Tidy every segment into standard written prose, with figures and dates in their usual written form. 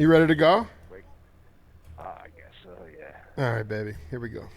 You ready to go? Wait, I guess so, yeah. All right, baby. Here we go.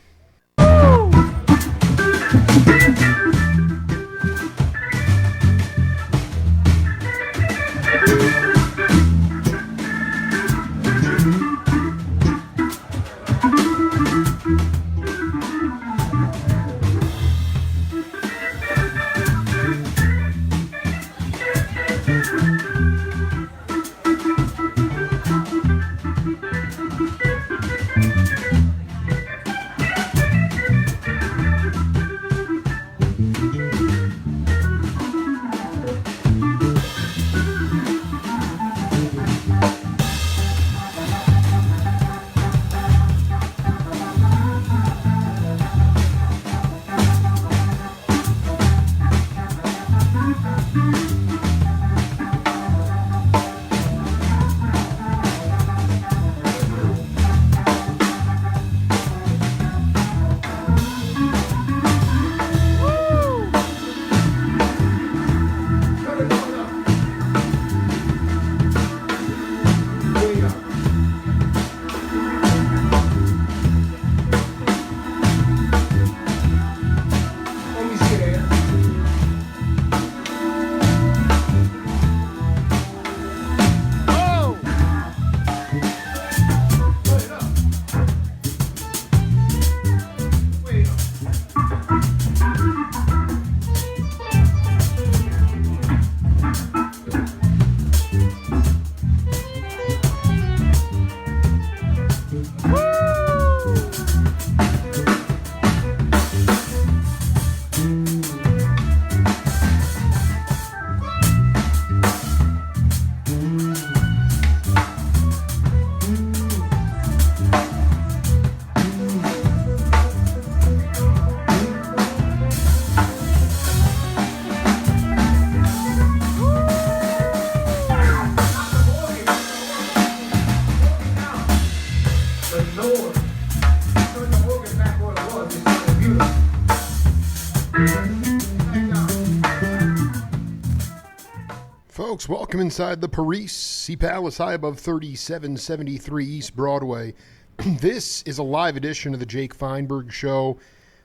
Folks, welcome inside the Paris Sea Palace, high above 3773 East Broadway. This is a live edition of the Jake Feinberg Show,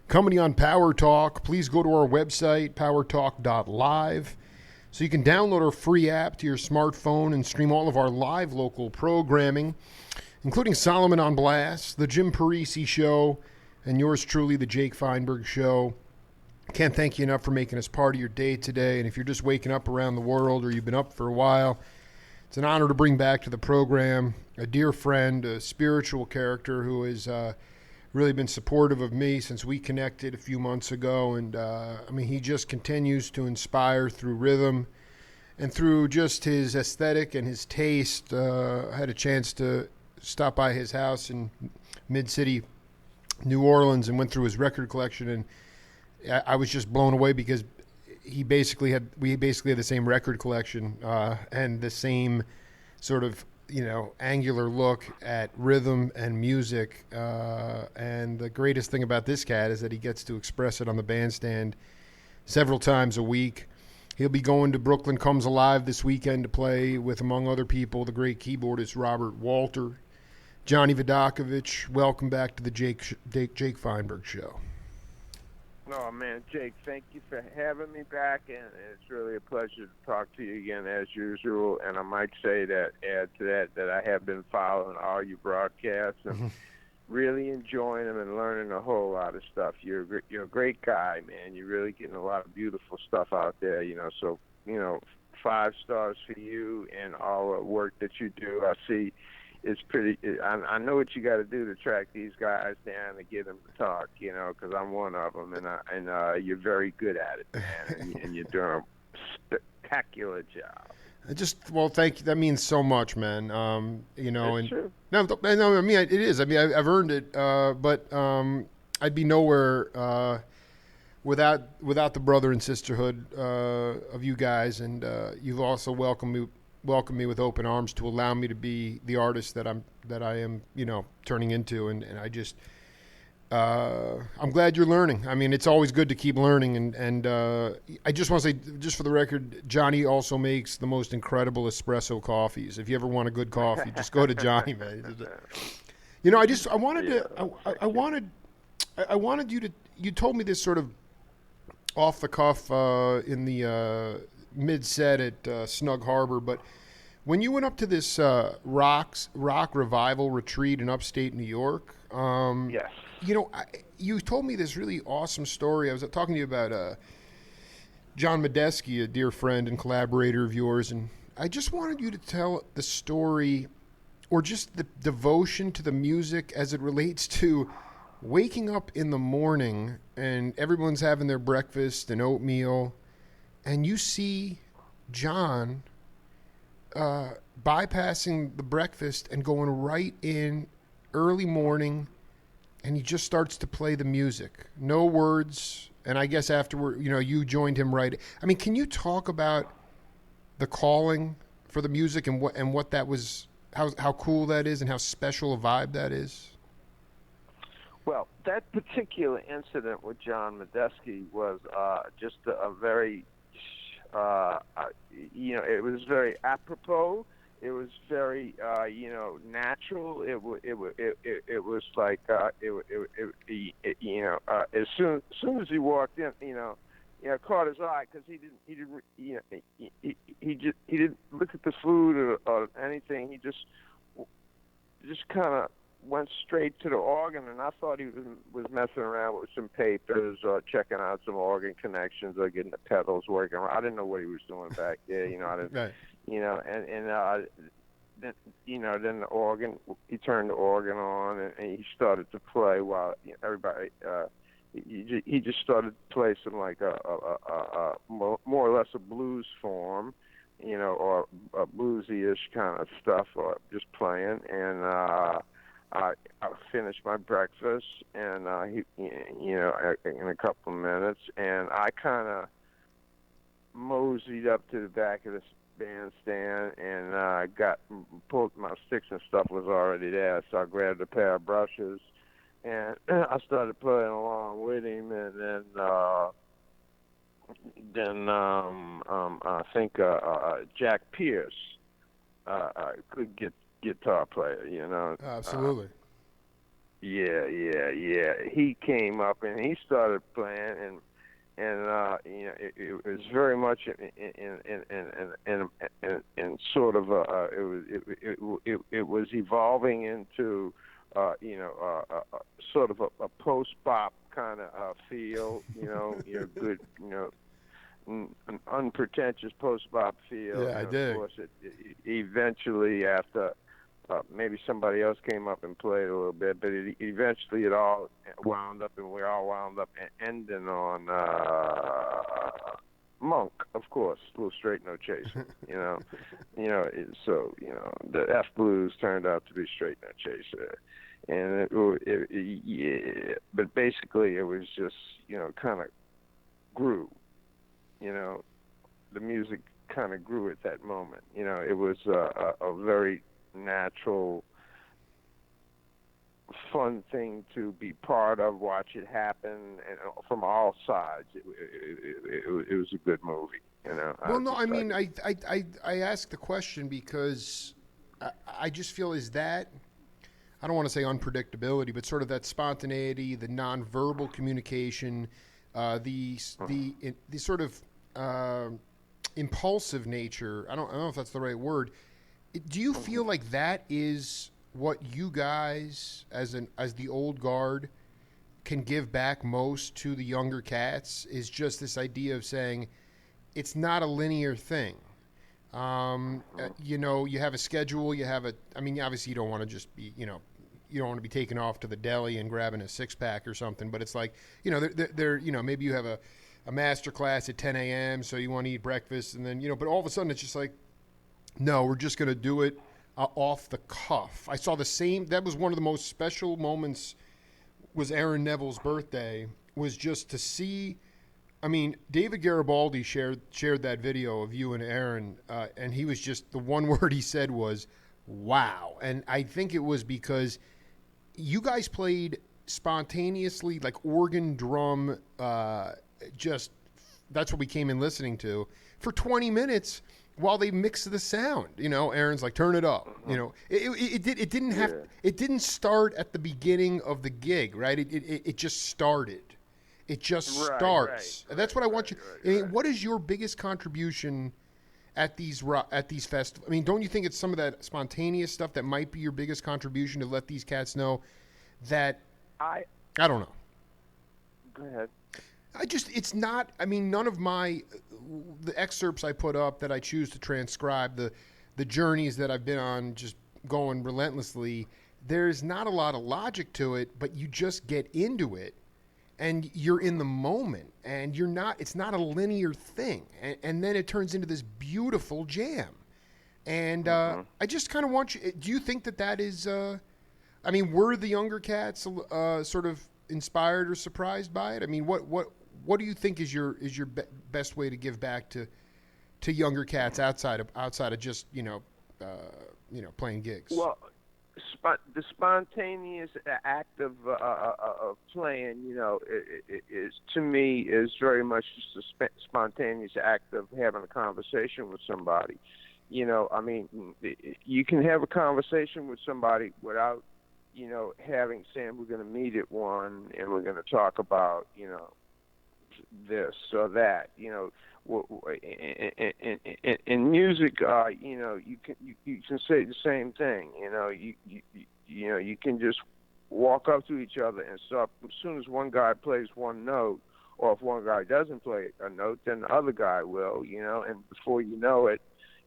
coming on Power Talk. Please go to our website, powertalk.live, so you can download our free app to your smartphone and stream all of our live local programming, including Solomon on Blast, the Jim Parisi Show, and yours truly, the Jake Feinberg Show. Can't thank you enough for making us part of your day today. And if you're just waking up around the world or you've been up for a while, it's an honor to bring back to the program a dear friend, a spiritual character who has really been supportive of me since we connected a few months ago. And, he just continues to inspire through rhythm and through just his aesthetic and his taste. I had a chance to stop by his house in Mid-City, New Orleans, and went through his record collection, and I was just blown away because we basically had the same record collection and the same sort of, angular look at rhythm and music. And the greatest thing about this cat is that he gets to express it on the bandstand several times a week. He'll be going to Brooklyn Comes Alive this weekend to play with, among other people, the great keyboardist Robert Walter. Johnny Vidacovich, welcome back to the Jake Feinberg Show. Oh, man, Jake, thank you for having me back, and it's really a pleasure to talk to you again as usual. And I might say that, add to that I have been following all your broadcasts and really enjoying them and learning a whole lot of stuff. You're a great guy, man. You're really getting a lot of beautiful stuff out there, So, 5 stars for you and all the work that you do. I see. It's pretty. I know what you got to do to track these guys down and get them to talk, because I'm one of them, and you're very good at it, man, and you're doing a spectacular job. Thank you. That means so much, man. It's true. No, it is. I've earned it, but I'd be nowhere without the brother and sisterhood of you guys, and you've also welcomed me with open arms to allow me to be the artist that I am, turning into, and I'm glad you're learning. I mean, it's always good to keep learning. And I just want to say, just for the record, Johnny also makes the most incredible espresso coffees. If you ever want a good coffee, just go to Johnny, man. You know, I wanted you to. You told me this sort of off the cuff in the mid set at Snug Harbor, but when you went up to this rock revival retreat in upstate New York, Yes. you know, you told me this really awesome story. I was talking to you about John Medeski, a dear friend and collaborator of yours, and I just wanted you to tell the story, or just the devotion to the music as it relates to waking up in the morning and everyone's having their breakfast and oatmeal, and you see John bypassing the breakfast and going right in early morning, and he just starts to play the music. No words, and I guess afterward, you know, you joined him right. I mean, can you talk about the calling for the music and what that was, how cool that is, and how special a vibe that is? Well, that particular incident with John Medeski was just a very, it was very apropos. It was very, natural. It was like, as soon as he walked in, caught his eye, because he didn't look at the food or anything. He just kind of went straight to the organ, and I thought he was messing around with some papers or checking out some organ connections or getting the pedals working. I didn't know what he was doing back there. I didn't. Right. Then the organ, he turned the organ on, and he started to play while everybody. He just started to play some like a more or less a blues form, or a bluesy-ish kind of stuff, or just playing. And I finished my breakfast, and in a couple of minutes, and I kind of moseyed up to the back of the bandstand, and pulled my sticks and stuff was already there, so I grabbed a pair of brushes, and I started playing along with him, and then I think Jack Pierce, good guitar player, Absolutely. Yeah. He came up and he started playing, and it was very much in sort of it was evolving into sort of a post bop kind of feel, good, an unpretentious post bop feel. Yeah, I did. Of course, it eventually, after maybe somebody else came up and played a little bit, but eventually it all wound up, and we all wound up ending on Monk, of course, Little Straight No Chaser. So the F Blues turned out to be Straight No Chaser, and but basically it was just kind of grew. The music kind of grew at that moment. It was a very natural, fun thing to be part of, watch it happen, and from all sides. It was a good movie. Well, no, I mean, I ask the question because I just feel is that, I don't want to say unpredictability, but sort of that spontaneity, the nonverbal communication, the sort of impulsive nature. I don't know if that's the right word. Do you feel like that is what you guys, as the old guard, can give back most to the younger cats? Is just this idea of saying it's not a linear thing. You have a schedule. Obviously you don't want to just be, you don't want to be taken off to the deli and grabbing a six-pack or something. But it's like, maybe you have a master class at 10 a.m. so you want to eat breakfast, and then but all of a sudden it's just like, no, we're just going to do it off the cuff. I saw the same. That was one of the most special moments. Was Aaron Neville's birthday? Was just to see. I mean, David Garibaldi shared that video of you and Aaron, and he was just, the one word he said was, "Wow!" And I think it was because you guys played spontaneously, like organ, drum, just that's what we came in listening to for 20 minutes while they mix the sound. Aaron's like, turn it up. It didn't have it didn't start at the beginning of the gig, right? It just started. It just starts. And that's what I want you. I mean, what is your biggest contribution at these festivals? I mean, don't you think it's some of that spontaneous stuff that might be your biggest contribution to let these cats know that I don't know. Go ahead. It's not, I mean, none of the excerpts I put up that I choose to transcribe, the journeys that I've been on just going relentlessly, there's not a lot of logic to it, but you just get into it and you're in the moment and it's not a linear thing. And then it turns into this beautiful jam. And I just kind of want you, do you think that is, I mean, were the younger cats sort of inspired or surprised by it? I mean, what do you think is your best way to give back to younger cats outside of just playing gigs? Well, the spontaneous act of playing, is to me is very much just a spontaneous act of having a conversation with somebody. I mean, you can have a conversation with somebody without, saying we're going to meet at 1 and we're going to talk about, this or that. In music, you can say the same thing. You can just walk up to each other and start. As soon as one guy plays one note, or if one guy doesn't play a note, then the other guy will. And before you know it,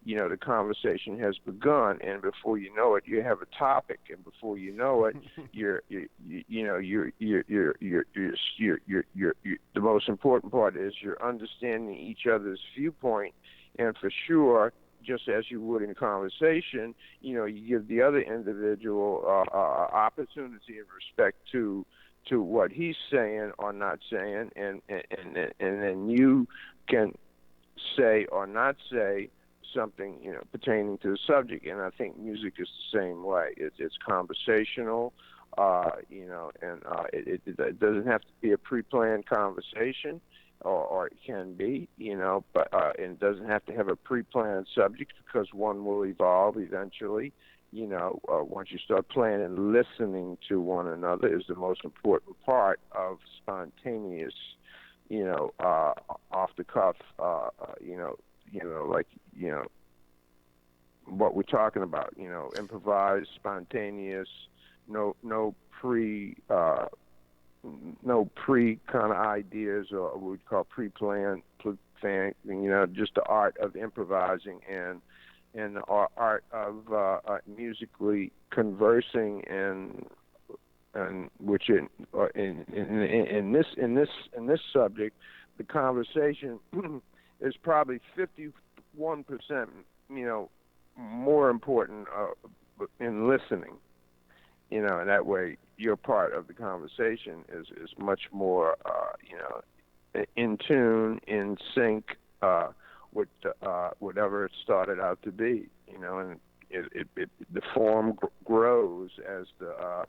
the conversation has begun, and before you know it, you have a topic, and before you know it, the most important part is you're understanding each other's viewpoint, and for sure, just as you would in conversation, you give the other individual opportunity in respect to what he's saying or not saying, and then you can say or not say something pertaining to the subject. And I think music is the same way. It's conversational, and it doesn't have to be a pre-planned conversation, or it can be, but it doesn't have to have a pre-planned subject, because one will evolve eventually. Once you start playing and listening to one another is the most important part of spontaneous, off the cuff, what we're talking about, improvised, spontaneous, no pre kind of ideas, or what we'd call pre-planned, just the art of improvising and the art of musically conversing, and which in this subject, the conversation is probably 51%, more important in listening, and that way your part of the conversation is much more, in tune, in sync with whatever it started out to be, and the form grows as the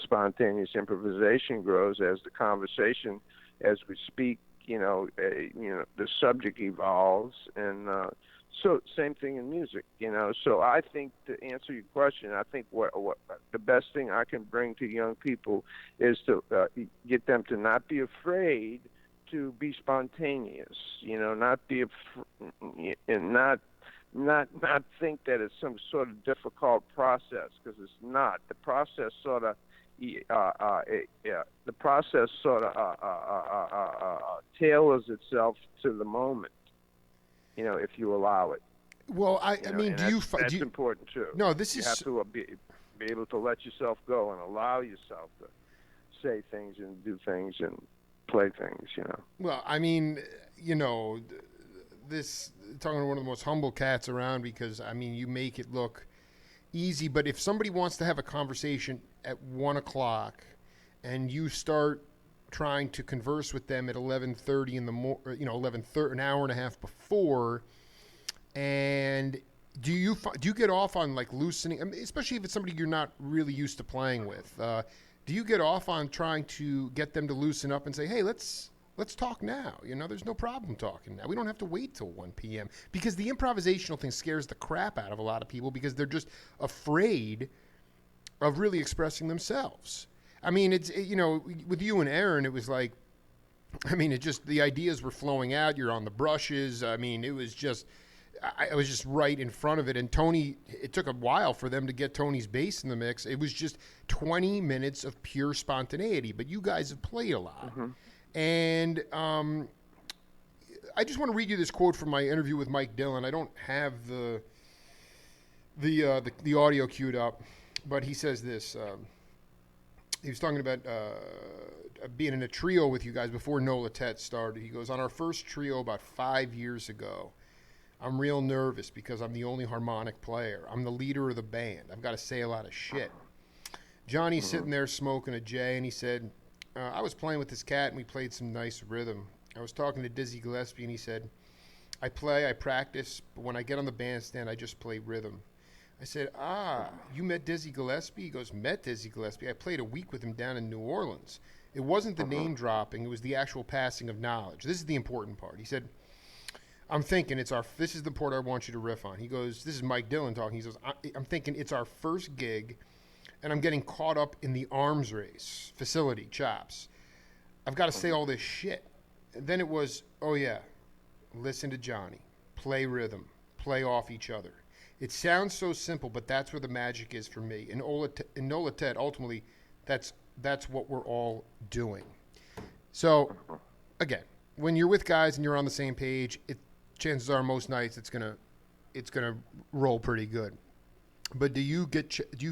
spontaneous improvisation grows, as the conversation, as we speak, the subject evolves, and so same thing in music, So I think, to answer your question, I think what the best thing I can bring to young people is to get them to not be afraid to be spontaneous, not be and not think that it's some sort of difficult process, because it's not. The process sort of tailors itself to the moment, if you allow it. Well, I mean, that's important too. No, you have to be able to let yourself go and allow yourself to say things and do things and play things. Well, I mean, this talking to one of the most humble cats around, because I mean, you make it look easy, but if somebody wants to have a conversation at 1:00 and you start trying to converse with them at 11:30 in the 11:30, an hour and a half before, and do you get off on like loosening? I mean, especially if it's somebody you're not really used to playing with. Do you get off on trying to get them to loosen up and say, "Hey, let's talk now"? You know, there's no problem talking now. We don't have to wait till 1 p.m. because the improvisational thing scares the crap out of a lot of people because they're just afraid of really expressing themselves. I mean, you know, with you and Aaron, it was like, I mean, it just the ideas were flowing out. You're on the brushes. I mean, it was just. I was just right in front of it. And Tony, it took a while for them to get Tony's bass in the mix. It was just 20 minutes of pure spontaneity. But you guys have played a lot. Mm-hmm. And I just want to read you this quote from my interview with Mike Dillon. I don't have the audio queued up, but he says this. He was talking about being in a trio with you guys before NOLA started. He goes, on our first trio about 5 years ago, I'm real nervous because I'm the only harmonic player. I'm the leader of the band. I've got to say a lot of shit. Johnny's sitting there smoking a J, and he said, I was playing with this cat, and we played some nice rhythm. I was talking to Dizzy Gillespie, and he said, I practice, but when I get on the bandstand, I just play rhythm. I said, you met Dizzy Gillespie? He goes, met Dizzy Gillespie. I played a week with him down in New Orleans. It wasn't the name dropping. It was the actual passing of knowledge. This is the important part. He said, I'm thinking this is the part I want you to riff on. He goes, this is Mike Dillon talking. He goes, I'm thinking it's our first gig, and I'm getting caught up in the arms race, facility, chops. I've got to say all this shit. And then it was, oh yeah, listen to Johnny, play rhythm, play off each other. It sounds so simple, but that's where the magic is for me. In NOLA Tet, ultimately, that's what we're all doing. So, again, when you're with guys and you're on the same page, chances are most nights it's gonna roll pretty good. But do you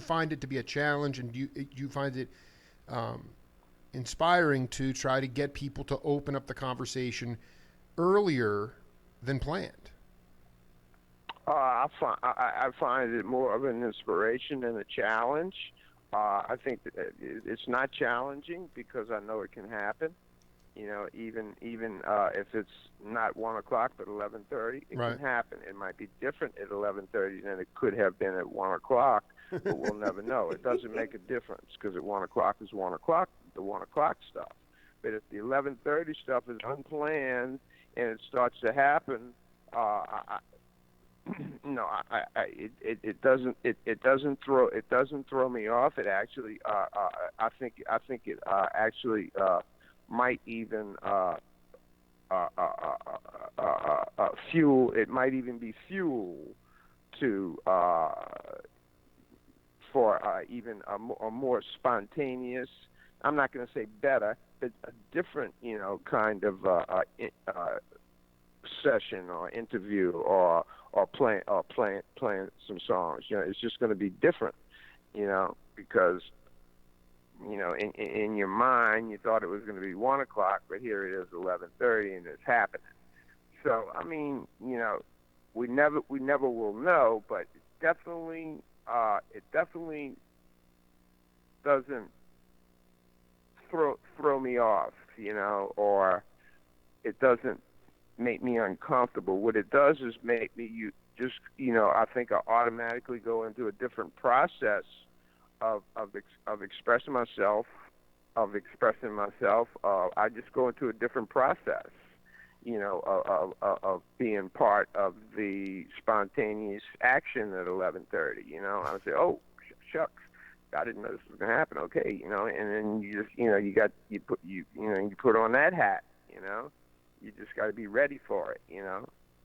find it to be a challenge, and do you find it inspiring to try to get people to open up the conversation earlier than planned? I find it more of an inspiration than a challenge. I think that it's not challenging because I know it can happen. You know, even if it's not 1 o'clock but 11:30, it can happen. It might be different at 11:30 than it could have been at 1 o'clock, but we'll never know. It doesn't make a difference because at 1 o'clock is 1 o'clock, the 1 o'clock stuff. But if the 11:30 stuff is unplanned and it starts to happen, it doesn't throw me off. It actually, I think it actually. Might even fuel. It might even be fuel to for even a more spontaneous. I'm not going to say better, but a different, kind of session or interview or playing some songs. It's just going to be different, because. In your mind, you thought it was going to be 1 o'clock, but here it is 11:30, and it's happening. So, I mean, we never will know, but it definitely doesn't throw me off, or it doesn't make me uncomfortable. What it does is make me I think I automatically go into a different process of expressing myself, I just go into a different process, of being part of the spontaneous action at 11:30. I would say, oh, shucks, I didn't know this was gonna happen. Okay, and then you just, you put on that hat. You just got to be ready for it.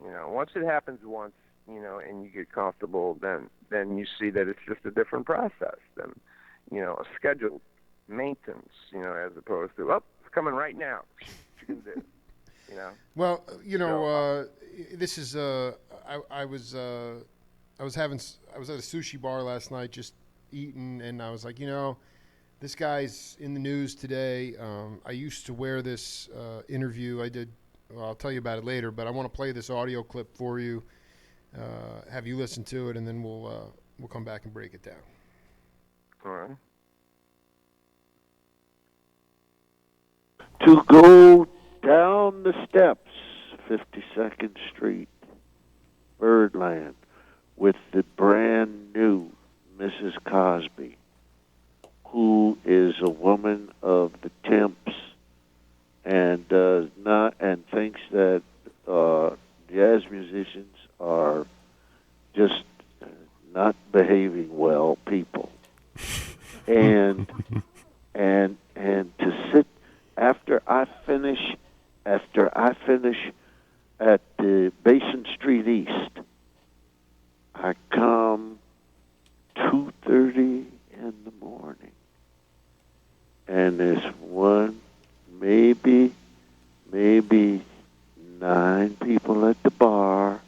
Once it happens once. And you get comfortable, then you see that it's just a different process than, a scheduled maintenance, as opposed to, it's coming right now. What you can do, Well, this is I was at a sushi bar last night just eating, and I was like, this guy's in the news today. I used to wear this interview I did. Well, I'll tell you about it later, but I want to play this audio clip for you. Have you listen to it, and then we'll come back and break it down. All right. To go down the steps, 52nd Street, Birdland, with the brand new Mrs. Cosby, who is a woman of the temps and does not and thinks that jazz musicians are just not behaving well people, and to sit after I finish at the Basin Street East. I come 2:30 in the morning, and there's one, maybe 9 people at the bar,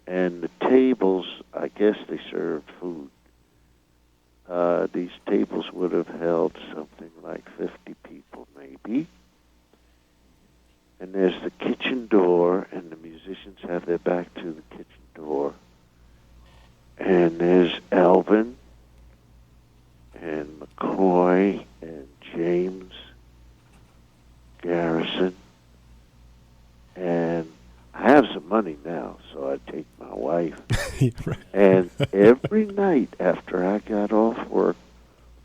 and the tables, I guess they served food. These tables would have held something like 50 people, maybe. And there's the kitchen door, and the musicians have their back to the kitchen door. And there's Alvin and McCoy and James Garrison. And I have some money now, so I take my wife. Right. And every night after I got off work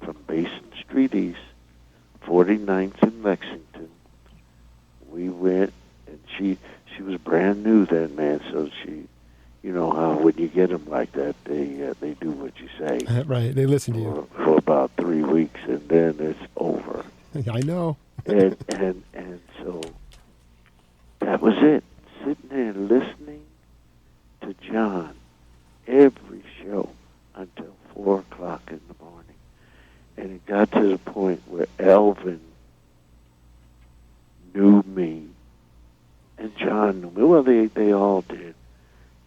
from Basin Street East, 49th in Lexington, we went, and she was brand new then, man, so she, you know how when you get them like that, they do what you say. Right, they listen to you. For about 3 weeks, and then it's over. I know. and so that was it. Sitting there listening to John every show until 4 o'clock in the morning. And it got to the point where Elvin knew me, and John knew me. Well, they all did.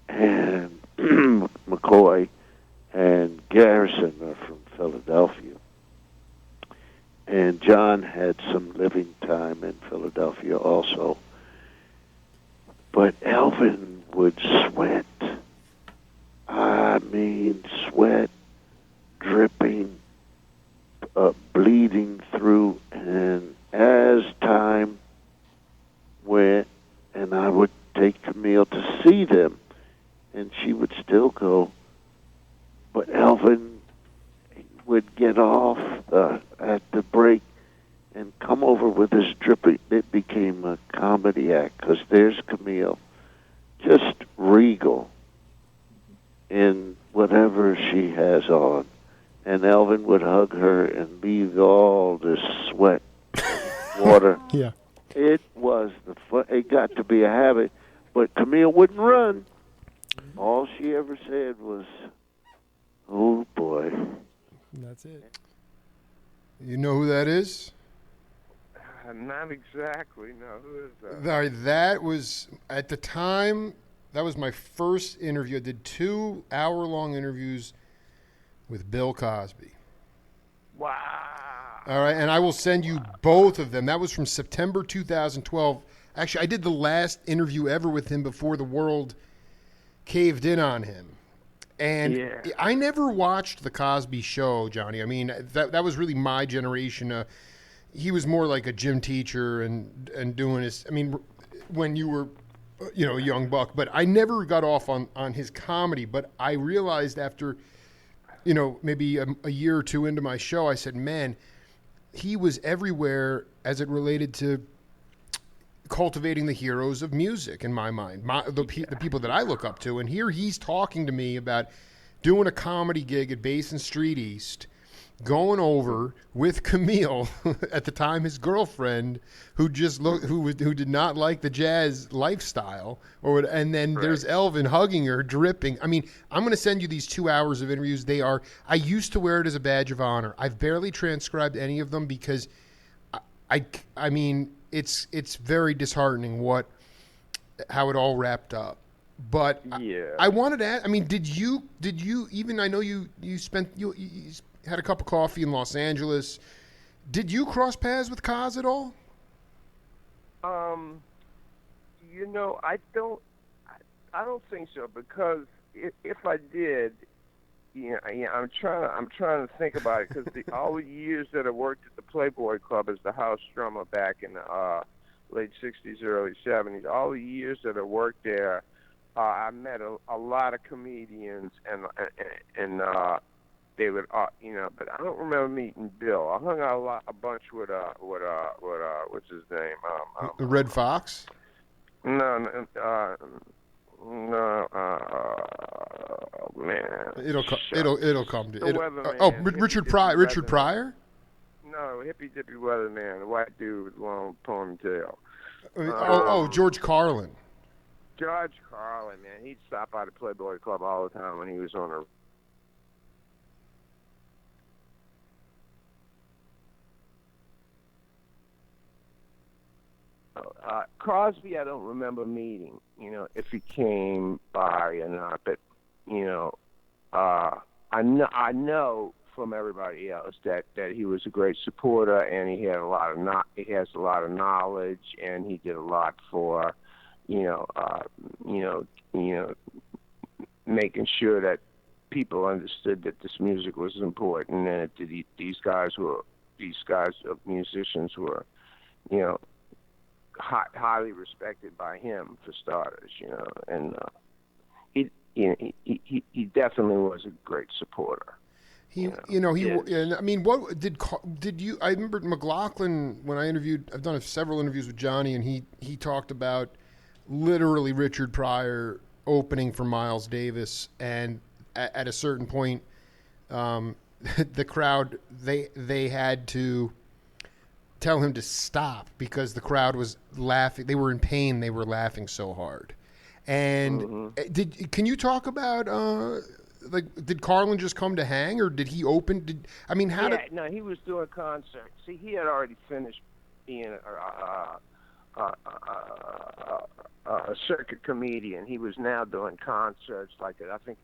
And McCoy and Garrison are from Philadelphia. And John had some living time in Philadelphia also. But Elvin would sweat. I mean, sweat, dripping, bleeding through. And as time went, and I would take Camille to see them, and she would still go. But Elvin would get off at the break and come over with his dripping. It became a comedy act, because there's Camille, just regal in whatever she has on. And Elvin would hug her and leave all this sweat, water. Yeah. It was it got to be a habit, but Camille wouldn't run. All she ever said was, "Oh boy." And that's it. You know who that is? Not exactly. No, who is that? That was, at the time, that was my first interview. I did 2 hour-long interviews with Bill Cosby. Wow. All right, and I will send you both of them. That was from September 2012. Actually, I did the last interview ever with him before the world caved in on him. And yeah. I never watched The Cosby Show, Johnny. I mean, that was really my generation. He was more like a gym teacher and doing his, I mean, when you were, a young buck. But I never got off on his comedy. But I realized after, maybe a year or 2 into my show, I said, man, he was everywhere as it related to cultivating the heroes of music in my mind, the people that I look up to. And here he's talking to me about doing a comedy gig at Basin Street East, going over with Camille, at the time his girlfriend, who did not like the jazz lifestyle, and then right. There's Elvin hugging her, dripping. I mean, I'm going to send you these 2 hours of interviews. I used to wear it as a badge of honor. I've barely transcribed any of them because I mean, it's very disheartening how it all wrapped up. But yeah. I wanted to ask, I mean, did you even, I know you had a cup of coffee in Los Angeles. Did you cross paths with Kaz at all? I don't think so, because if I did, I'm trying to think about it, because all the years that I worked at the Playboy Club as the house drummer back in the late '60s, early '70s, all the years that I worked there, I met a lot of comedians, and they would, but I don't remember meeting Bill. I hung out a bunch with what's his name? The Red Fox. No, no, man. It'll come to The weatherman. Richard Pryor. Richard Pryor. No, hippy dippy weatherman, the white dude with long ponytail. George Carlin. George Carlin, man, he'd stop by the Playboy Club all the time when he was on Crosby. I don't remember meeting, if he came by or not, but I know from everybody else that he was a great supporter, and he has a lot of knowledge, and he did a lot for making sure that people understood that this music was important, and that these guys, musicians, were highly respected by him, for starters, and he definitely was a great supporter. I mean, what did you? I remember McLaughlin when I've done several interviews with Johnny, and he talked about literally Richard Pryor opening for Miles Davis, and at a certain point, the crowd they had to tell him to stop because the crowd was laughing. They were in pain. They were laughing so hard. And can you talk about did Carlin just come to hang, or did he open? No, he was doing concerts. See, he had already finished being a circuit comedian. He was now doing concerts. I think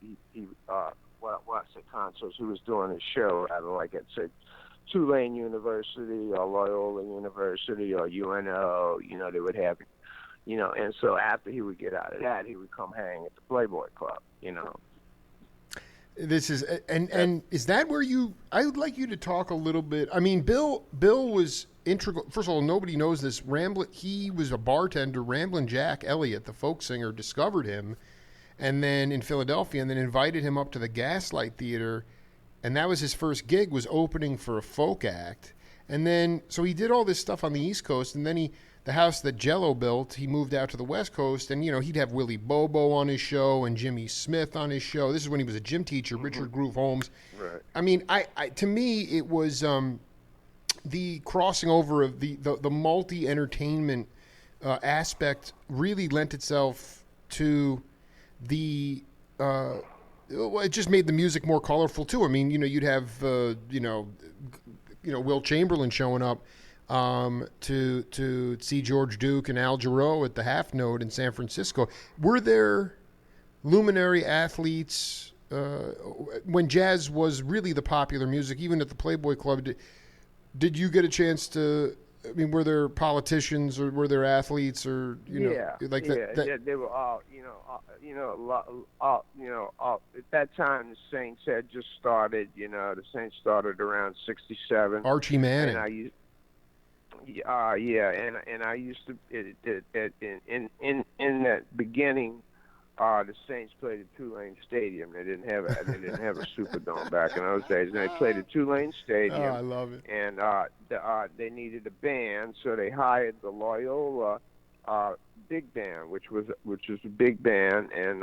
concerts. He was doing a show at say Tulane University or Loyola University or UNO. They would have, and so after he would get out of that, he would come hang at the Playboy Club. This is and is that where I would like you to talk a little bit. I mean, Bill was integral. First of all, nobody knows this. He was a bartender. Ramblin' Jack Elliott, the folk singer, discovered him, and then in Philadelphia, and then invited him up to the Gaslight Theater, and that was his first gig. Was opening for a folk act, and then so he did all this stuff on the East Coast, and then the house that Jello built, he moved out to the West Coast, and he'd have Willie Bobo on his show and Jimmy Smith on his show. This is when he was a gym teacher, Richard Groove Holmes. Right. I mean, to me, it was the crossing over of the multi-entertainment aspect really lent itself to the. It just made the music more colorful too. I mean, you'd have Will Chamberlain showing up. To see George Duke and Al Jarreau at the Half Note in San Francisco. Were there luminary athletes when jazz was really the popular music, even at the Playboy Club? Did you get a chance to? I mean, were there politicians or were there athletes or that? They were all at that time the Saints had just started. The Saints started around '67. Archie Manning. And I used to in that beginning, the Saints played at Tulane Stadium. They didn't have a Superdome back in those days, and they played at Tulane Stadium. Oh, I love it. And they needed a band, so they hired the Loyola big band, which was a big band, and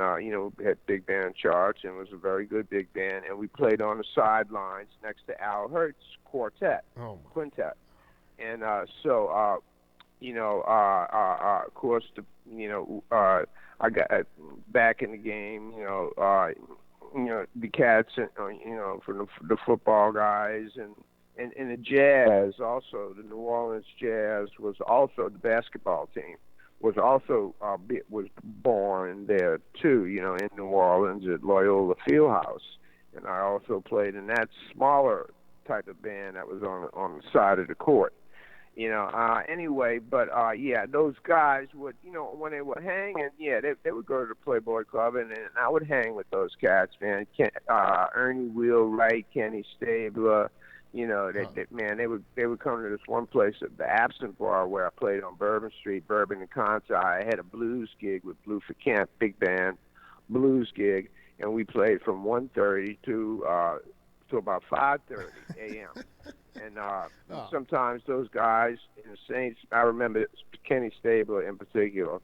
had big band charts, and was a very good big band. And we played on the sidelines next to Al Hurt's quintet. And of course, I got back in the game. The Cats, from the football guys, and the Jazz also. The New Orleans Jazz was also the basketball team. Was also was born there too. In New Orleans at Loyola Fieldhouse, and I also played in that smaller type of band that was on the side of the court. Anyway, but those guys would, when they were hanging, they would go to the Playboy Club, and I would hang with those cats, man. Ernie Wheelwright, Kenny Stabler, Man, they would come to this one place at the Absent Bar where I played on Bourbon Street, Bourbon and Concert. I had a blues gig with Bluefoot Camp, big band blues gig, and we played from 1:30 to about 5:30 a.m. And sometimes those guys in the Saints, I remember Kenny Stabler in particular,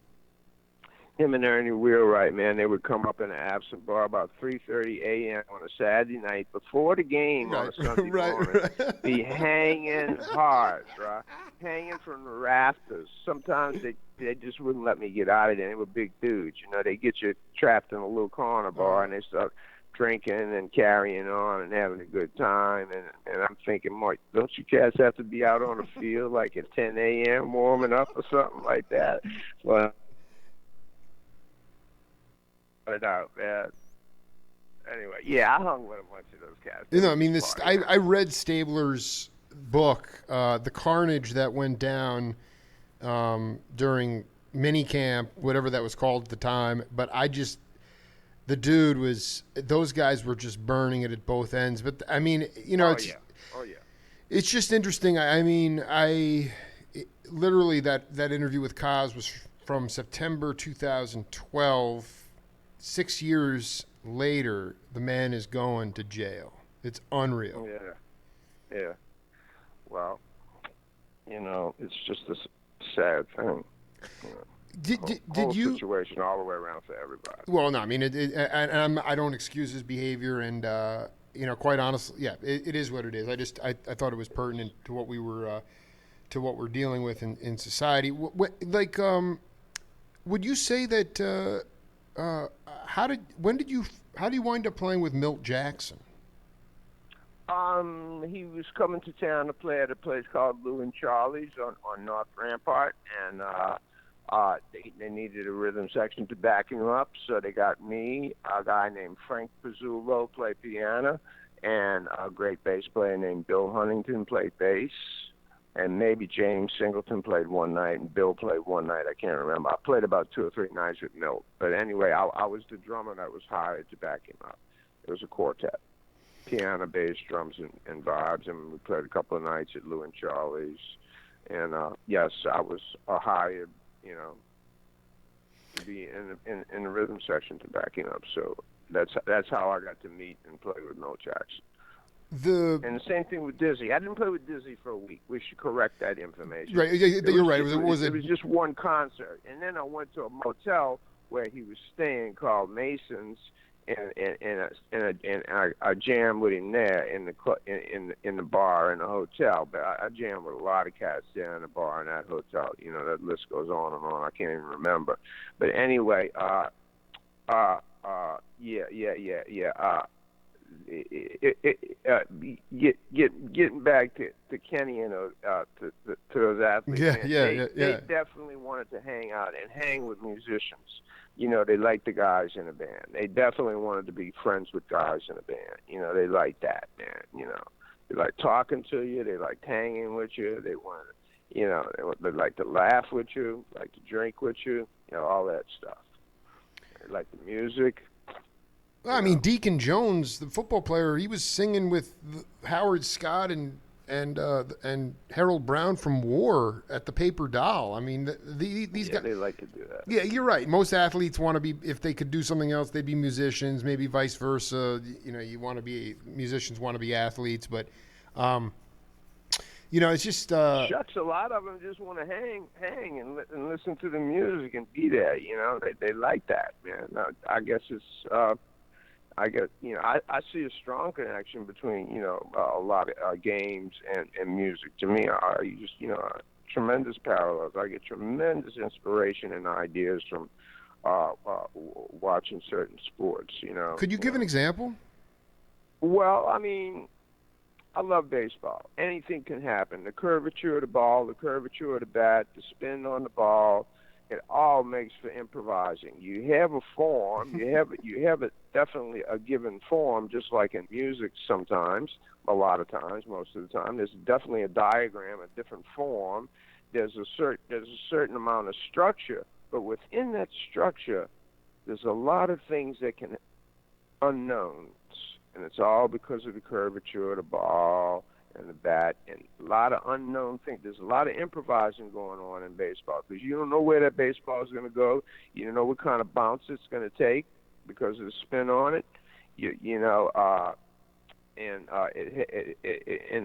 him and Ernie Wheelwright, man, they would come up in the Absent Bar about 3:30 a.m. on a Saturday night before the game on a Sunday morning, be hanging hard, right? Hanging from the rafters. Sometimes they just wouldn't let me get out of there. They were big dudes, They get you trapped in a little corner bar, and they start drinking and carrying on and having a good time. And I'm thinking, Mark, don't you cats have to be out on the field like at 10 a.m. warming up or something like that? Well, it out, man. Anyway, yeah, I hung with a bunch of those cats. I read Stabler's book, The Carnage That Went Down during minicamp, whatever that was called at the time. But the dude those guys were just burning it at both ends. But it's just interesting. Literally that interview with Kaz was from September 2012. 6 years later, the man is going to jail. It's unreal. Yeah. Well, it's just a sad thing. Did you situation all the way around for everybody? Well, no, I don't excuse his behavior, and quite honestly, yeah, it is what it is. I thought it was pertinent to what we were to what we're dealing with in society. Would you say that? How do you wind up playing with Milt Jackson? He was coming to town to play at a place called Lou and Charlie's on North Rampart, and they needed a rhythm section to back him up, so they got me, a guy named Frank Pizzullo played piano, and a great bass player named Bill Huntington played bass, and maybe James Singleton played one night, and Bill played one night. I can't remember. I played about 2 or 3 nights with Milt. But anyway, I was the drummer that was hired to back him up. It was a quartet, piano, bass, drums, and vibes. And we played a couple of nights at Lou and Charlie's. And yes, I was hired, to be in the rhythm section to back him up. So that's how I got to meet and play with Milt Jackson. And the same thing with Dizzy. I didn't play with Dizzy for a week. We should correct that information. Right, you're right. It was just one concert, and then I went to a motel where he was staying called Mason's, and I jammed with him there in the bar in the hotel. But I jammed with a lot of cats there in the bar in that hotel. That list goes on and on. I can't even remember. But anyway, getting back to Kenny and to those athletes. They definitely wanted to hang out and hang with musicians. They liked the guys in the band. They definitely wanted to be friends with guys in the band. They liked that, man. They liked talking to you. They liked hanging with you. They wanted, they liked to laugh with you, like to drink with you, all that stuff. They liked the music. Well, Deacon Jones, the football player, he was singing with Howard Scott and Harold Brown from War at the Paper Doll. These guys, they like to do that. Yeah, you're right. Most athletes want to be, if they could do something else, they'd be musicians. Maybe vice versa. Musicians want to be athletes, but it's just shucks. A lot of them just want to hang and listen to the music and be there. They like that, man. I guess it's. I see a strong connection between, a lot of games and music. To me, tremendous parallels. I get tremendous inspiration and ideas from watching certain sports, Could you give an example? Well, I love baseball. Anything can happen. The curvature of the ball, the curvature of the bat, the spin on the ball, it all makes for improvising. You have a form. You have definitely a given form, just like in music sometimes, a lot of times, most of the time. There's definitely a diagram, a different form. There's a certain amount of structure, but within that structure, there's a lot of things that unknowns, and it's all because of the curvature of the ball and the bat, and a lot of unknown things. There's a lot of improvising going on in baseball because you don't know where that baseball is going to go. You don't know what kind of bounce it's going to take because of the spin on it. And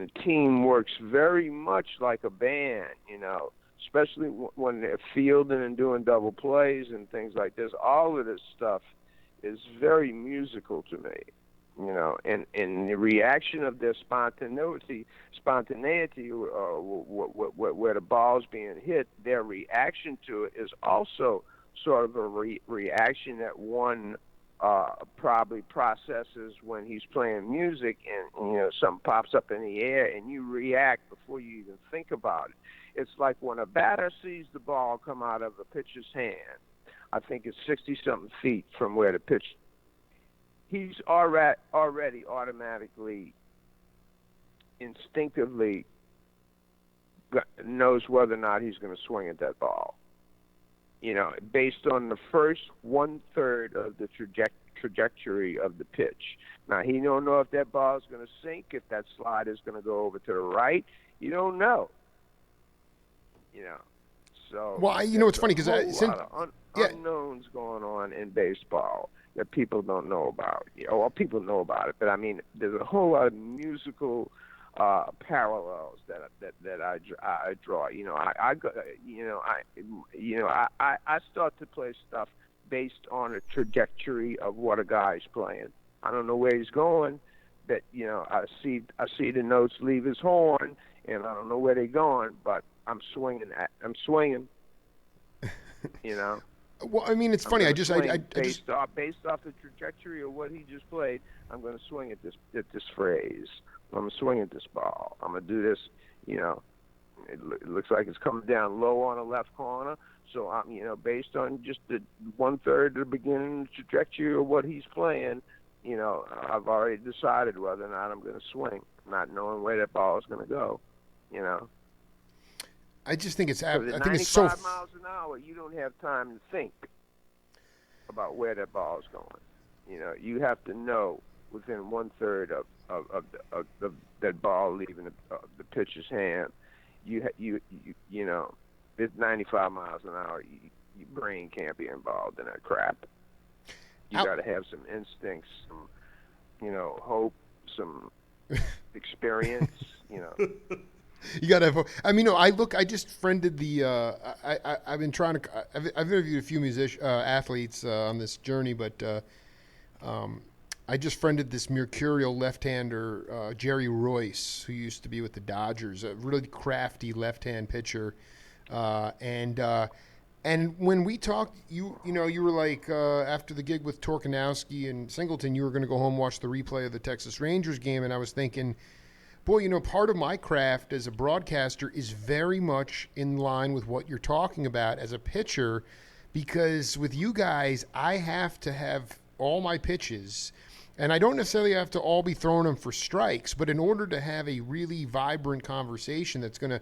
the team works very much like a band, especially when they're fielding and doing double plays and things like this. All of this stuff is very musical to me. And the reaction of their spontaneity, where the ball's being hit, their reaction to it is also sort of a reaction that one probably processes when he's playing music, and something pops up in the air, and you react before you even think about it. It's like when a batter sees the ball come out of a pitcher's hand. I think it's 60-something feet from where the pitch. He's already automatically, instinctively knows whether or not he's going to swing at that ball. Based on the first 1/3 of the trajectory of the pitch. Now, he don't know if that ball is going to sink, if that slide is going to go over to the right. You don't know. So. Well, it's funny because unknowns going on in baseball that people don't know about. Well, people know about it, but I mean, there's a whole lot of musical parallels that I draw. I start to play stuff based on a trajectory of what a guy's playing. I don't know where he's going, but I see the notes leave his horn, and I don't know where they're going, but I'm swinging. Well, I mean, it's funny. Based off the trajectory of what he just played, I'm going to swing at this phrase. I'm going to swing at this ball. I'm going to do this. It looks like it's coming down low on the left corner. So I'm, based on just the 1/3 of the beginning trajectory of what he's playing, I've already decided whether or not I'm going to swing, not knowing where that ball is going to go. I just think it's. I think 95 it's so. miles an hour, you don't have time to think about where that ball is going. You have to know within 1/3 of that ball leaving the pitcher's hand. It's 95 miles an hour. Your brain can't be involved in that crap. You got to have some instincts, some, hope, some experience. You gotta have. I just friended the. I've been trying to. I've interviewed a few athletes on this journey, but I just friended this mercurial left-hander, Jerry Royce, who used to be with the Dodgers, a really crafty left-hand pitcher, and when we talked, you were like after the gig with Torkanowski and Singleton, you were going to go home and watch the replay of the Texas Rangers game, and I was thinking, boy, part of my craft as a broadcaster is very much in line with what you're talking about as a pitcher, because with you guys, I have to have all my pitches, and I don't necessarily have to all be throwing them for strikes, but in order to have a really vibrant conversation that's going to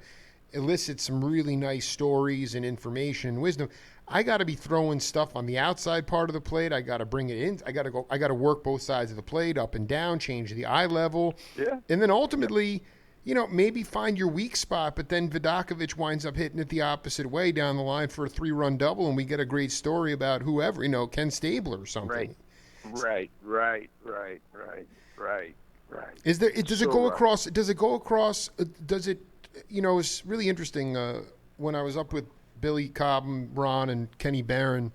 elicit some really nice stories and information and wisdom, I got to be throwing stuff on the outside part of the plate. I got to bring it in. I got to work both sides of the plate, up and down, change the eye level. Yeah. And then ultimately, maybe find your weak spot, but then Vidacovich winds up hitting it the opposite way down the line for a 3-run double, and we get a great story about whoever, Ken Stabler or something. Right. Does it go across, it's really interesting. When I was up with Billy Cobb, Ron, and Kenny Barron,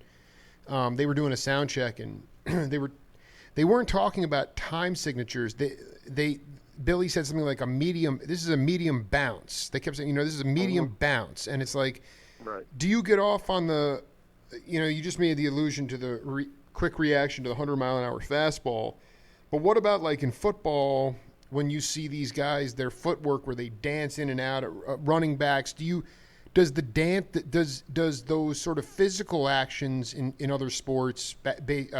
they were doing a sound check, and they weren't talking about time signatures. Billy said something like this is a medium bounce. They kept saying, this is a medium bounce. And it's like, right. Do you get off on the, you just made the allusion to the quick reaction to the 100-mile-an-hour fastball. But what about like in football, when you see these guys, their footwork where they dance in and out, running backs, does those sort of physical actions in other sports,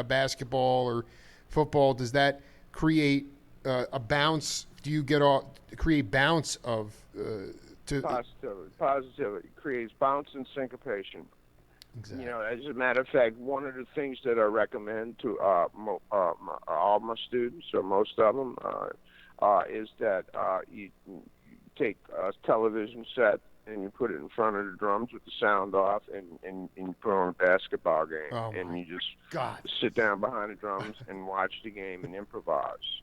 basketball or football, does that create a bounce? Do you create bounce of positivity? Creates bounce and syncopation. Exactly. You know, as a matter of fact, one of the things that I recommend to all my students, or most of them, is that you take a television set and you put it in front of the drums with the sound off, and you put on a basketball game, Oh and my you just God. sit down behind the drums and watch the game and improvise.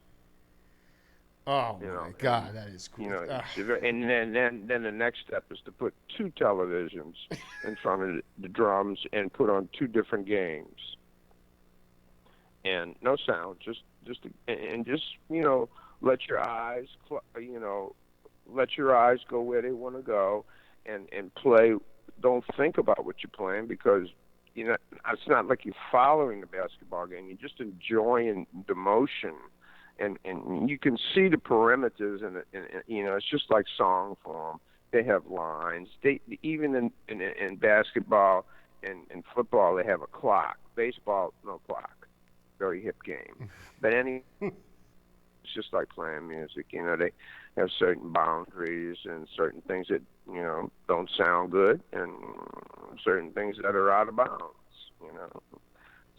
Oh You know, my and God, that is cool. you know, Ah. and then the next step is to put two televisions in front of the drums and put on two different games, and no sound, and just let your eyes let your eyes go where they want to go, and play. Don't think about what you're playing, because it's not like you're following the basketball game. You're just enjoying the motion, and you can see the perimeters, and it's just like song form. They have lines. They even in basketball and football, they have a clock. Baseball, no clock. Very hip game. But it's just like playing music. They have certain boundaries and certain things that don't sound good, and certain things that are out of bounds.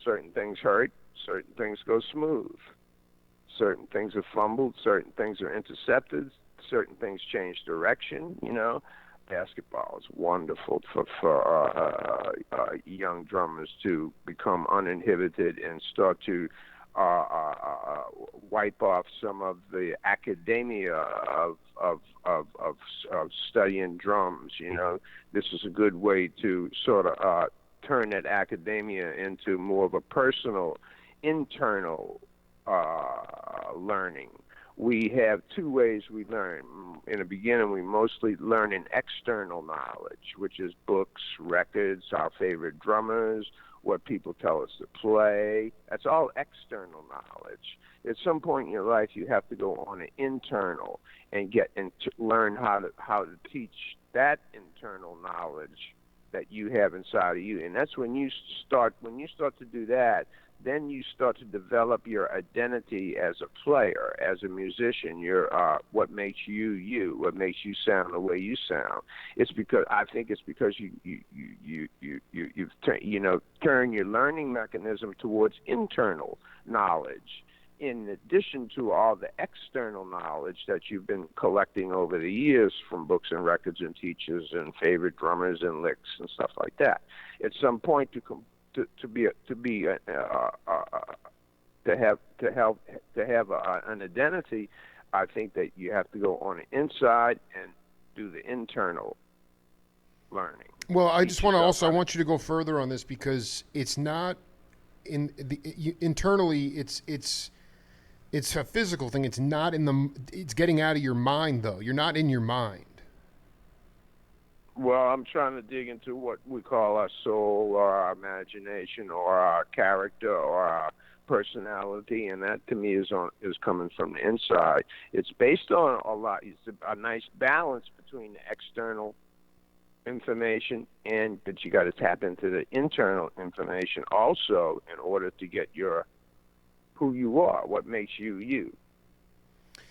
Certain things hurt. Certain things go smooth. Certain things are fumbled. Certain things are intercepted. Certain things change direction. Basketball is wonderful for young drummers to become uninhibited and start to wipe off some of the academia of studying drums. This is a good way to sort of turn that academia into more of a personal, internal learning. We have two ways we learn. In the beginning, we mostly learn in external knowledge, which is books, records, our favorite drummers, what people tell us to play. That's all external knowledge. At some point in your life, you have to go on an internal and learn how to teach that internal knowledge that you have inside of you. And that's when you start to do that, then you start to develop your identity as a player, as a musician. What makes you you, what makes you sound the way you sound. I think it's because you've turned your learning mechanism towards internal knowledge, in addition to all the external knowledge that you've been collecting over the years from books and records and teachers and favorite drummers and licks and stuff like that. At some point, to have an identity, I think that you have to go on the inside and do the internal learning. Well, I just want to I want you to go further on this, because it's not internally. It's a physical thing. It's not it's getting out of your mind, though. You're not in your mind. Well, I'm trying to dig into what we call our soul, or our imagination, or our character, or our personality, and that to me is coming from the inside. It's based on it's a nice balance between the external information, but you got to tap into the internal information also in order to get who you are, what makes you you.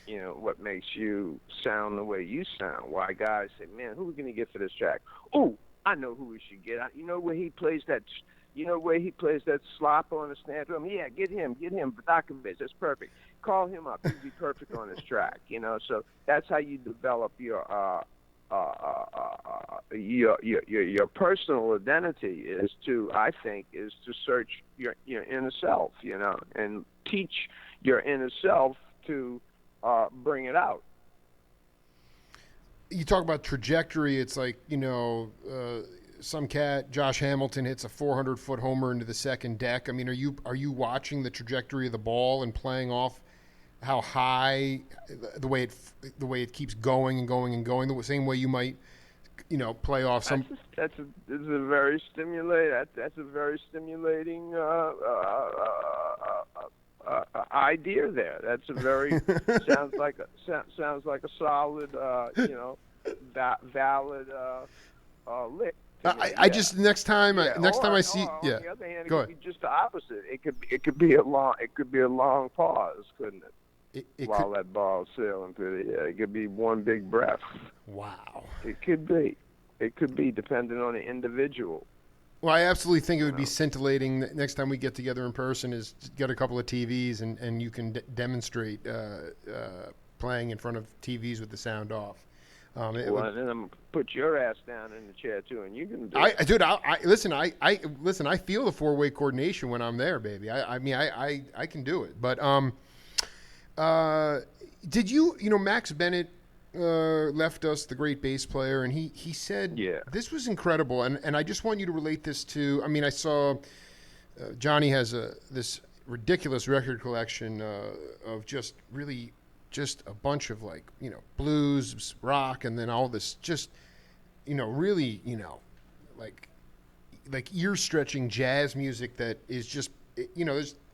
What makes you sound the way you sound. Why guys say, man, who are we going to get for this track? Oh, I know who we should get. Where he plays that slop on the snare drum? Yeah, get him, Vidacovich. That's perfect. Call him up. He'd be perfect on this track. So that's how you develop your personal identity, is to search your inner self, and teach your inner self to bring it out. You talk about trajectory. It's like, some cat, Josh Hamilton, hits a 400-foot homer into the second deck. I mean, are you watching the trajectory of the ball and playing off how high, the way it keeps going and going and going, the same way you might, play off some. That's a very stimulating idea there. That's a very sounds like a solid, valid lick. I just next time I see. On the other hand, it Go could be just the opposite. It could be a long pause, couldn't it? While that ball's sailing through the air, it could be one big breath. Wow. It could be. It could be, depending on the individual. Well, I absolutely think it would be scintillating next time we get together in person is to get a couple of TVs and you can demonstrate playing in front of TVs with the sound off. Well, then I'm gonna put your ass down in the chair too, and you can do it. Dude, listen. Listen. I feel the four-way coordination when I'm there, baby. I mean, I can do it. But did you know Max Bennett left us, the great bass player, and he said this was incredible, and I just want you to relate this to. I mean, I saw Johnny has this ridiculous record collection of just a bunch of like blues, rock, and then all this just really like ear stretching jazz music that is just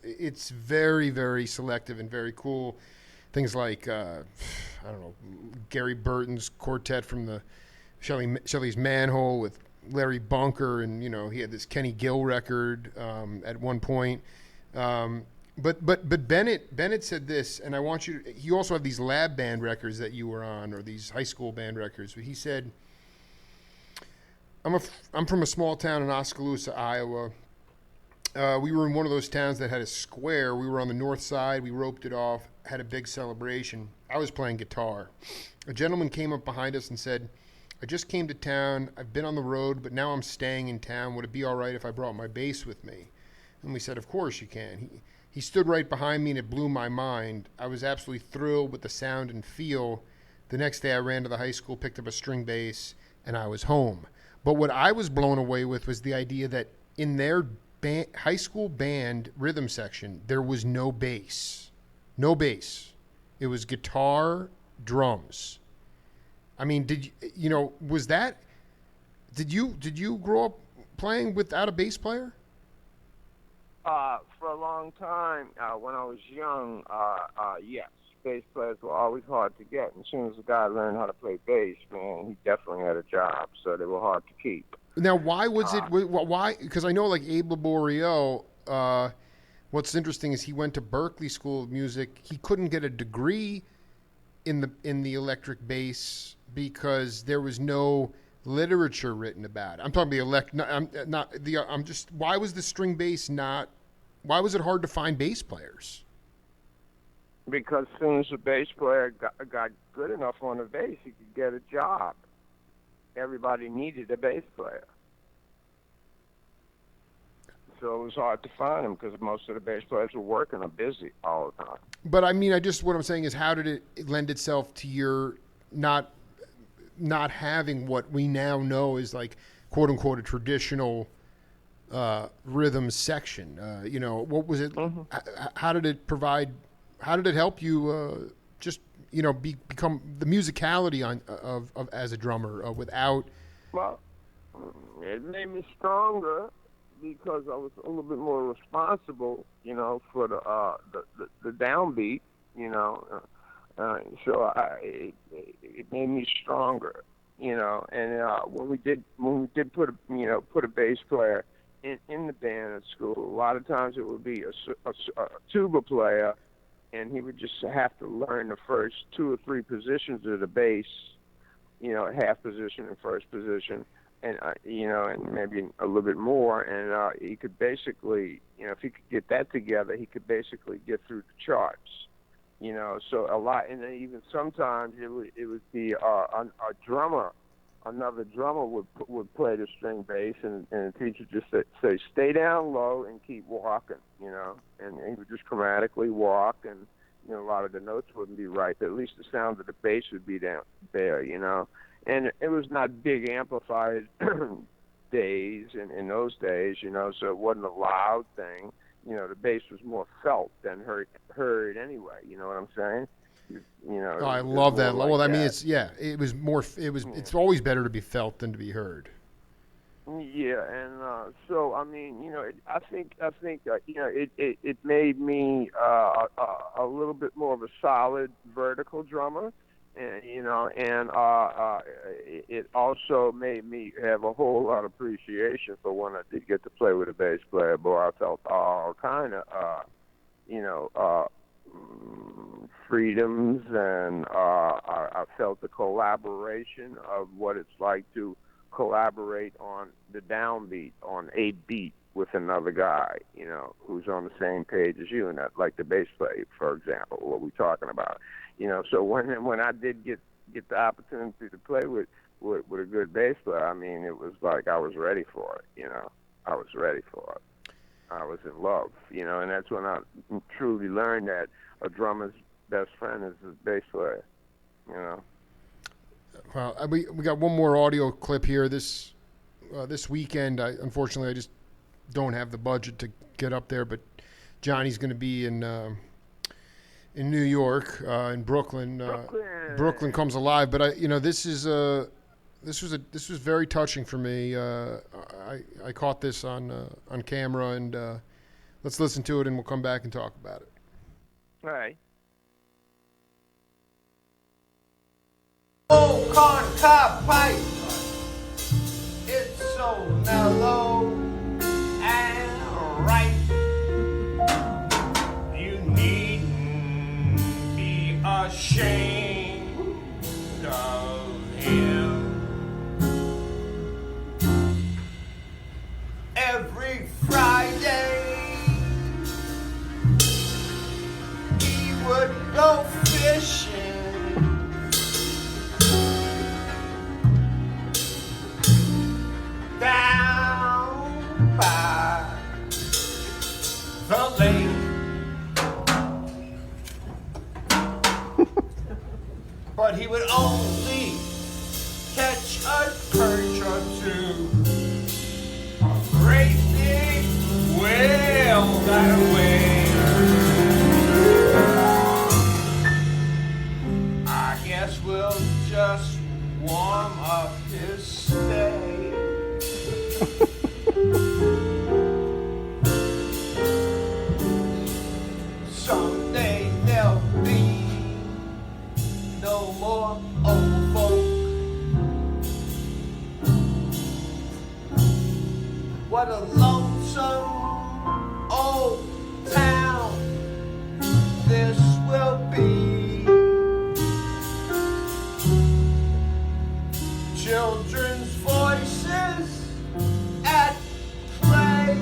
it's very, very selective and very cool. Things like I don't know, Gary Burton's quartet from the Shelley's Manhole with Larry Bunker, and he had this Kenny Gill record at one point. But Bennett said this, and I want you to, you also have these lab band records that you were on, or these high school band records. But he said, I'm from a small town in Oskaloosa, Iowa. We were in one of those towns that had a square. We were on the north side. We roped it off, had a big celebration. I was playing guitar. A gentleman came up behind us and said, I just came to town. I've been on the road, but now I'm staying in town. Would it be all right if I brought my bass with me? And we said, of course you can. He stood right behind me, and it blew my mind. I was absolutely thrilled with the sound and feel. The next day I ran to the high school, picked up a string bass, and I was home. But what I was blown away with was the idea that in their high school band rhythm section, there was no bass. No bass. It was guitar, drums. I mean, did you grow up playing without a bass player? For a long time, when I was young, yes, bass players were always hard to get. And as soon as a guy learned how to play bass, man, he definitely had a job. So they were hard to keep. Now, why was it? Why? Because I know, like Abe Laborio. What's interesting is he went to Berklee School of Music. He couldn't get a degree in the electric bass because there was no literature written about it. I'm talking I'm just. Why was the string bass not? Why was it hard to find bass players? Because as soon as a bass player got good enough on the bass, he could get a job. Everybody needed a bass player. So it was hard to find them because most of the bass players were working or busy all the time. But I mean, what I'm saying is, how did it lend itself to your not having what we now know is like, quote unquote, a traditional rhythm section? What was it? Mm-hmm. How did it provide? How did it help you become the musicality of as a drummer without? Well, it made me stronger because I was a little bit more responsible, for the downbeat, so it made me stronger, and when we did put a bass player in the band at school, a lot of times it would be a tuba player, and he would just have to learn the first 2 or 3 positions of the bass, half position and first position, and and maybe a little bit more, and he could basically, if he could get that together, he could basically get through the charts, So a lot, and then even sometimes it would be a drummer, another drummer would play the string bass, and the teacher just say stay down low and keep walking, and he would just chromatically walk, and a lot of the notes wouldn't be right, but at least the sound of the bass would be down there, And it was not big amplified days in those days, so it wasn't a loud thing. The bass was more felt than heard anyway. You know what I'm saying? Oh, I love that. Like well, I mean, that. it's always better to be felt than to be heard. Yeah, and so I mean, I think it made me a little bit more of a solid vertical drummer. And it also made me have a whole lot of appreciation for when I did get to play with a bass player. Boy, I felt all kind of, freedoms, and I felt the collaboration of what it's like to collaborate on the downbeat on a beat with another guy, who's on the same page as you, and that, like the bass player, for example, what we're talking about. So when I did get the opportunity to play with a good bass player, I mean, it was like I was ready for it. I was ready for it. I was in love. And that's when I truly learned that a drummer's best friend is his bass player. Well, we got one more audio clip here. This weekend, unfortunately, I just don't have the budget to get up there. But Johnny's going to be in New York, in Brooklyn. Brooklyn Comes Alive. But this was very touching for me. I caught this on camera, and let's listen to it, and we'll come back and talk about it. All right. Old corn cob pipe, it's so mellow and right. You needn't be ashamed of him. Every Friday he would go fishing. Down by the lake, but he would only catch a perch or two. A great big whale got away. I guess we'll just warm up his stay. Someday there'll be no more old folk. What a lonesome old town this will be. Children's voices at play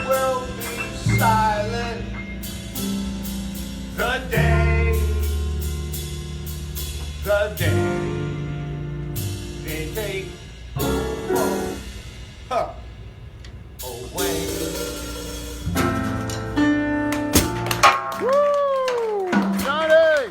will be silent the day they take her away. Woo! Johnny!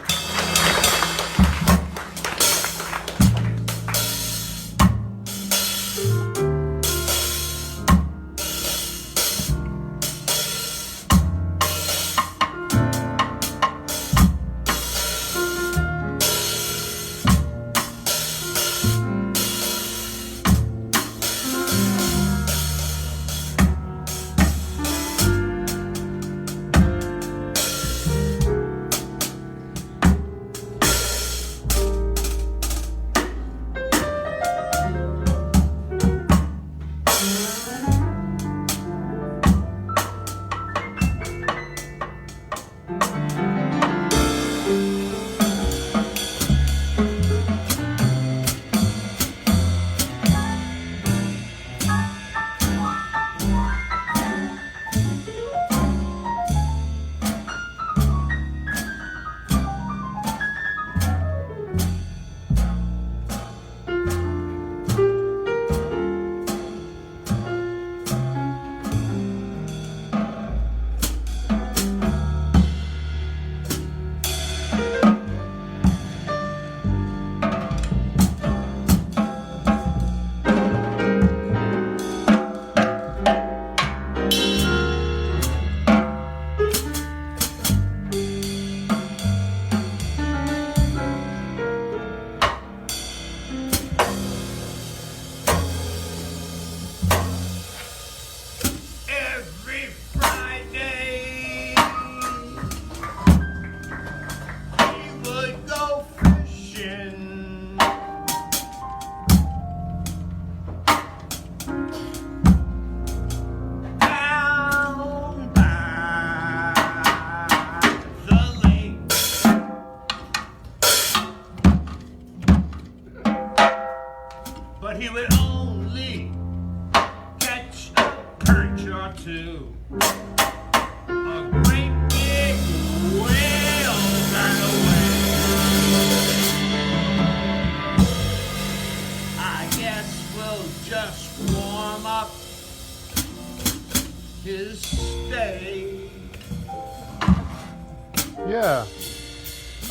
Yeah.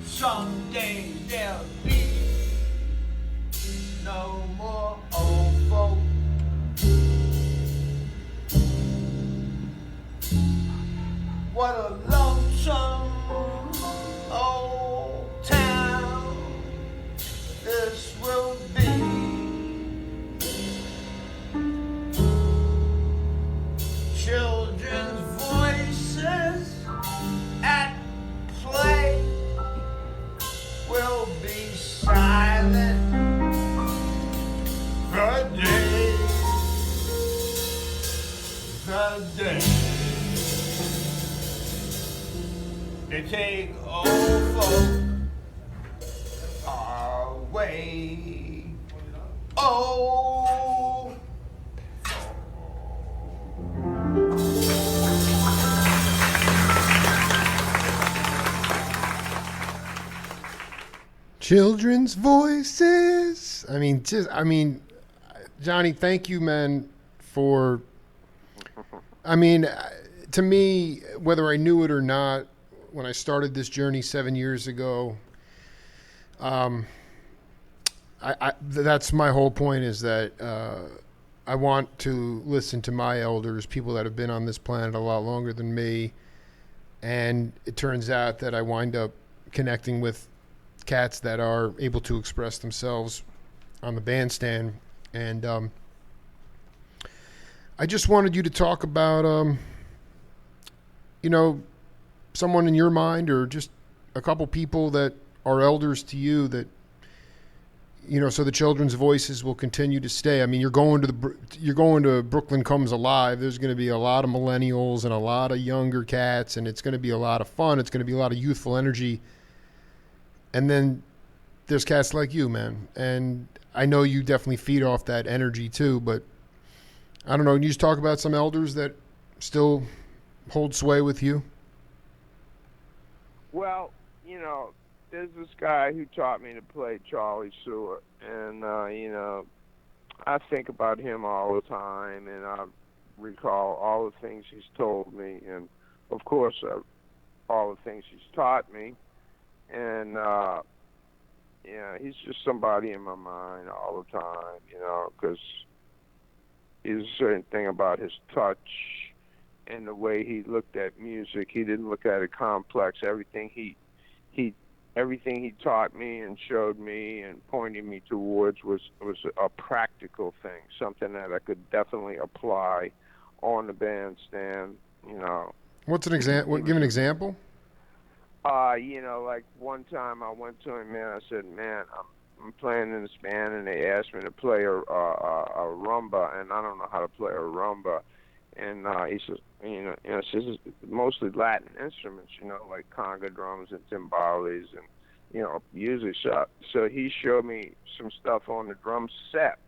Someday there'll be no more old folk. What a lonesome old town this will be. Children's voices at play will be silent the day they take old folk away. Oh, Children's voices. I mean, Johnny, thank you, man, for. I mean, to me, whether I knew it or not, when I started this journey 7 years ago, that's my whole point, is that I want to listen to my elders, people that have been on this planet a lot longer than me, and it turns out that I wind up connecting with cats that are able to express themselves on the bandstand. And I just wanted you to talk about, someone in your mind, or just a couple people that are elders to you that, so the children's voices will continue to stay. I mean, you're going to Brooklyn Comes Alive. There's going to be a lot of millennials and a lot of younger cats, and it's going to be a lot of fun. It's going to be a lot of youthful energy. And then there's cats like you, man. And I know you definitely feed off that energy too, but I don't know. Can you just talk about some elders that still hold sway with you? Well, there's this guy who taught me to play Charlie Sewer, and, I think about him all the time, and I recall all the things he's told me, and, of course, all the things he's taught me. And, he's just somebody in my mind all the time, because there's a certain thing about his touch and the way he looked at music. He didn't look at it complex. Everything he taught me and showed me and pointed me towards was a practical thing, something that I could definitely apply on the bandstand, What's an example? Give an example. Like one time I went to him, man, I said, man, I'm playing in this band, and they asked me to play a rumba, and I don't know how to play a rumba. And he says, it's just mostly Latin instruments, like conga drums and timbales and, music shop. So he showed me some stuff on the drum set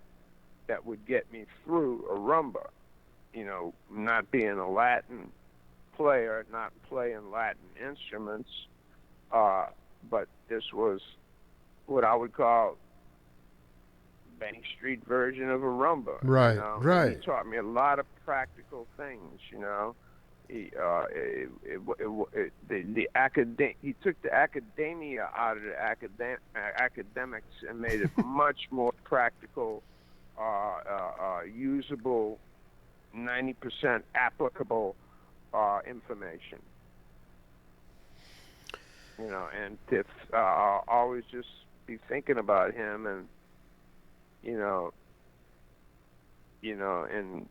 that would get me through a rumba, not being a Latin player, not playing Latin instruments, but this was what I would call Bank Street version of a rumba. Right, right. He taught me a lot of practical things. He took the academia out of the academics and made it much more practical, usable, 90% applicable information. And to always just be thinking about him, and and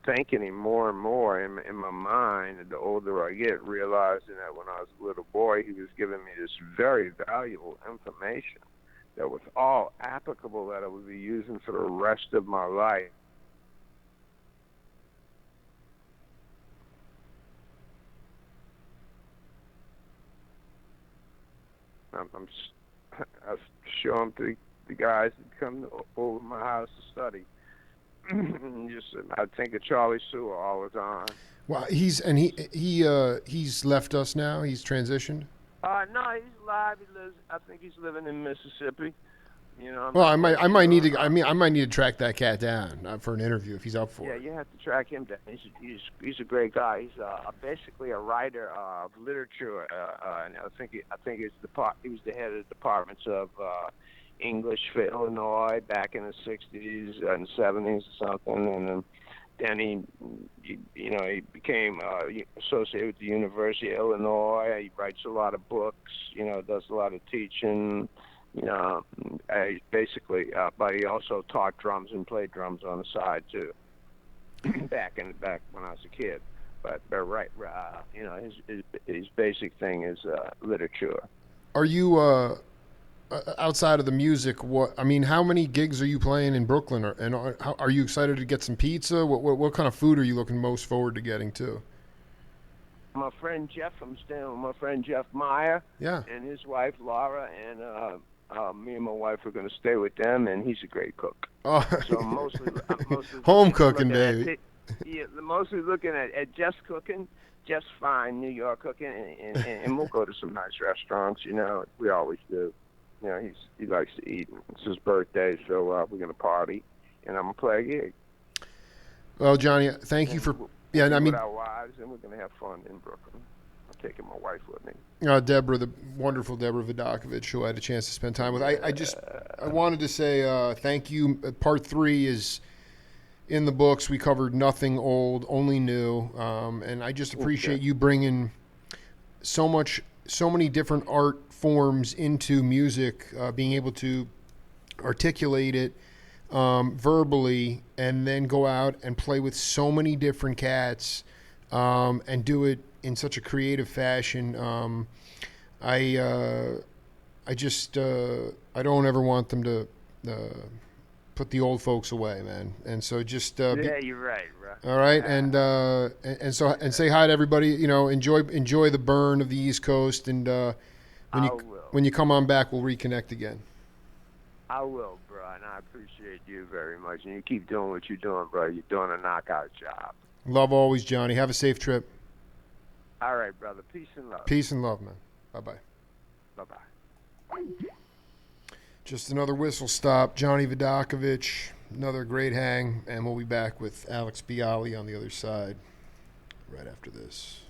thanking him more and more in my mind. And the older I get, realizing that when I was a little boy, he was giving me this very valuable information that was all applicable, that I would be using for the rest of my life. I show them to the guys that come over my house to study. I think of Charlie Sewer all the time. Well, he's left us now. He's transitioned. No, he's alive. I think he's living in Mississippi. You know. Well, I might need to. I might need to track that cat down for an interview if he's up for Yeah, it. you have to track him down. He's a great guy. He's basically a writer of literature, and I think he was the head of the departments of English for Illinois back in the '60s and '70s or something, and then he became associated with the University of Illinois. He writes a lot of books. Does a lot of teaching. Basically, but he also taught drums and played drums on the side too. back when I was a kid, but right, his basic thing is literature. Are you outside of the music? How many gigs are you playing in Brooklyn? Are you excited to get some pizza? What kind of food are you looking most forward to getting to? My friend Jeff, I'm staying with my friend Jeff Meyer, Yeah, and his wife Laura, and me and my wife are going to stay with them, and he's a great cook. oh, So I'm mostly home cooking, looking baby. Mostly looking at Jeff's cooking, Jeff's fine New York cooking, and we'll go to some nice restaurants. We always do. He likes to eat. It's his birthday, so we're going to party, and I'm going to play a gig. Well, Johnny, thank you for. With our wives, and we're going to have fun in Brooklyn. I'm taking my wife with me. Deborah, the wonderful Deborah Vidacovich, who I had a chance to spend time with. I wanted to say thank you. Part 3 is in the books. We covered nothing old, only new, and I just appreciate you bringing so many different art forms into music, being able to articulate it verbally, and then go out and play with so many different cats, and do it in such a creative fashion. I don't ever want them to put the old folks away, man. And so just you're right, bro. all right, and say hi to everybody. Enjoy the burn of the East Coast, and when you come on back, we'll reconnect again. I will, bro, and I appreciate you very much. And you keep doing what you're doing, bro. You're doing a knockout job. Love always, Johnny. Have a safe trip. All right, brother. Peace and love. Peace and love, man. Bye-bye. Bye-bye. Just another whistle stop. Johnny Vidacovich, another great hang, and we'll be back with Alex Bialy on the other side right after this.